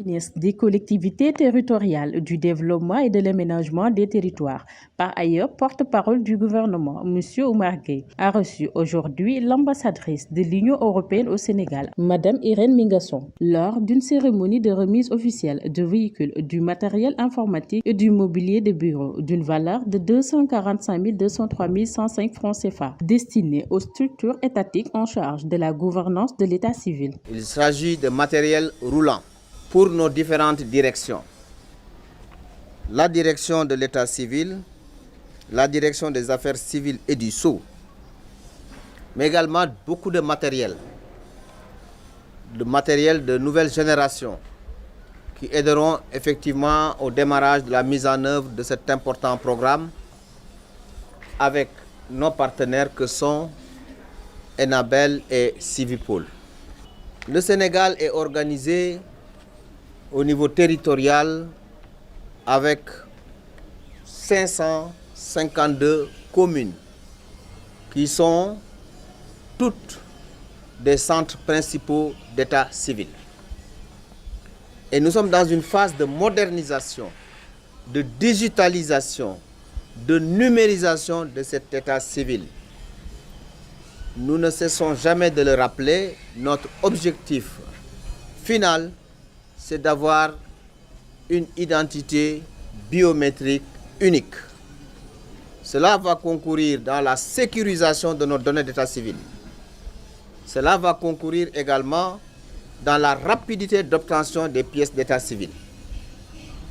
Ministre des collectivités territoriales, du développement et de l'aménagement des territoires. Par ailleurs, porte-parole du gouvernement, M. Oumar Gueye, a reçu aujourd'hui l'ambassadrice de l'Union européenne au Sénégal, Mme Irène Mingasson, lors d'une cérémonie de remise officielle de véhicules, du matériel informatique et du mobilier de bureau d'une valeur de 245 203 105 francs CFA, destinés aux structures étatiques en charge de la gouvernance de l'état civil. Il s'agit de matériel roulant pour nos différentes directions. La direction de l'état civil, la direction des affaires civiles et du sceau, mais également beaucoup de matériel de nouvelle génération qui aideront effectivement au démarrage de la mise en œuvre de cet important programme avec nos partenaires que sont Enabel et Civipol. Le Sénégal est organisé au niveau territorial avec 552 communes qui sont toutes des centres principaux d'état civil. Et nous sommes dans une phase de modernisation, de digitalisation, de numérisation de cet état civil. Nous ne cessons jamais de le rappeler, notre objectif final, c'est d'avoir une identité biométrique unique. Cela va concourir dans la sécurisation de nos données d'état civil. Cela va concourir également dans la rapidité d'obtention des pièces d'état civil.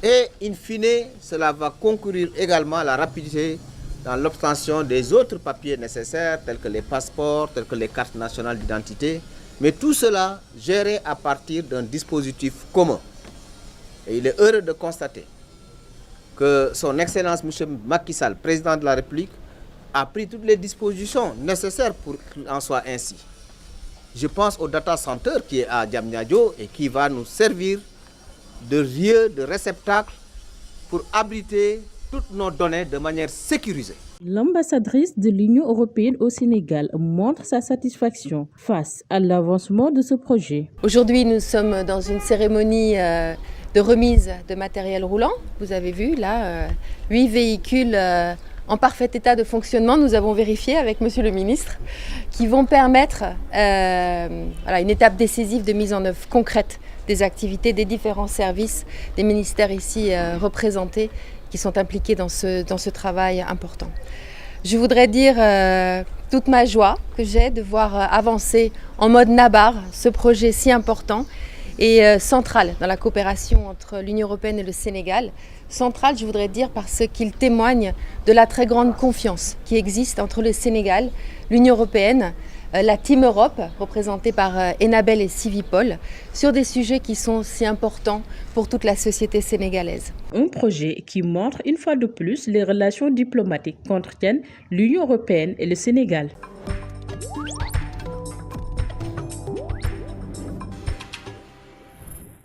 Et in fine, cela va concourir également à la rapidité dans l'obtention des autres papiers nécessaires, tels que les passeports, tels que les cartes nationales d'identité, mais tout cela géré à partir d'un dispositif commun. Et il est heureux de constater que son Excellence M. Macky Sall, président de la République, a pris toutes les dispositions nécessaires pour qu'il en soit ainsi. Je pense au data center qui est à Diamniadio et qui va nous servir de lieu, de réceptacle pour abriter toutes nos données de manière sécurisée. L'ambassadrice de l'Union européenne au Sénégal montre sa satisfaction face à l'avancement de ce projet. Aujourd'hui, nous sommes dans une cérémonie de remise de matériel roulant. Vous avez vu là, 8 véhicules en parfait état de fonctionnement, nous avons vérifié avec Monsieur le Ministre, qui vont permettre une étape décisive de mise en œuvre concrète des activités des différents services des ministères ici représentés qui sont impliqués dans ce travail important. Je voudrais dire toute ma joie que j'ai de voir avancer en mode Nabar ce projet si important et central dans la coopération entre l'Union européenne et le Sénégal. Central, je voudrais dire, parce qu'il témoigne de la très grande confiance qui existe entre le Sénégal, l'Union européenne, la Team Europe, représentée par Enabel et Civipol, sur des sujets qui sont si importants pour toute la société sénégalaise. Un projet qui montre une fois de plus les relations diplomatiques qu'entretiennent l'Union européenne et le Sénégal.